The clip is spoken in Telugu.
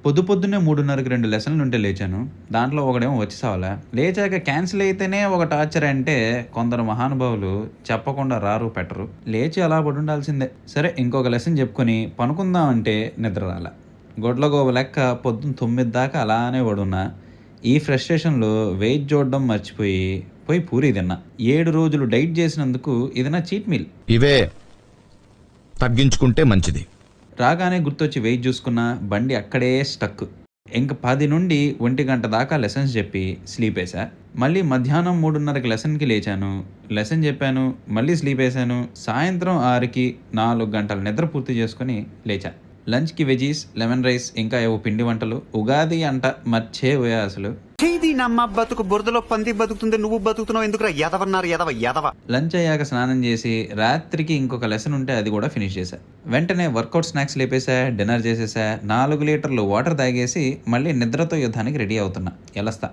పొద్దున్నే 3:30కి 2 లెసన్లుంటే లేచాను. దాంట్లో ఒకడేమో వచ్చి సావలా. లేచాక క్యాన్సిల్ అయితేనే ఒక టార్చర్ అంటే కొందరు మహానుభావులు చెప్పకుండా రారు, పెట్టరు. లేచి అలా పడుండాల్సిందే. సరే ఇంకొక లెసన్ చెప్పుకొని పనుకుందాం అంటే నిద్ర రాలా. గుడ్లగూబ లెక్క పొద్దున 9 దాకా అలానే పడున్నా. ఈ ఫ్రస్ట్రేషన్‌లో వెయిట్ చూడడం మర్చిపోయి పోయి పూరీ తిన్నా. 7 రోజులు డైట్ చేసినందుకు ఇది నా చీట్ మీల్. ఇవే తగ్గించుకుంటే మంచిది. రాగానే గుర్తొచ్చి వెయిట్ చూసుకున్నా. బండి అక్కడే స్టక్. ఇంక 10 నుండి 1 దాకా లెసన్స్ చెప్పి స్లీపేశా. మళ్ళీ మధ్యాహ్నం 3:30కి లెసన్‌కి లేచాను. లెసన్ చెప్పాను. మళ్ళీ స్లీపేశాను. సాయంత్రం 6కి 4 గంటలు నిద్ర పూర్తి చేసుకొని లేచా. లంచ్‌కి వెజ్జీస్, లెమన్ రైస్ ఇంకా ఏవో పిండి వంటలు. ఉగాది అంట మర్చేపోయా అసలు. ఇది నమ్మ బతుకు బురదలో పంది బతుకుతుంది, నువ్వు బతుకుతున్నావు ఎందుకురా ఎదవన్నారు ఎదవ. లంచ్ అయ్యాక స్నానం చేసి రాత్రికి ఇంకొక లెసన్ ఉంటే అది కూడా ఫినిష్ చేశా. వెంటనే వర్కౌట్ స్నాక్స్ లేపేశా, డిన్నర్ చేసేసా, 4 లీటర్లు వాటర్ తాగేసి మళ్ళీ నిద్రతో యుద్ధానికి రెడీ అవుతున్నా. ఎలస్తా.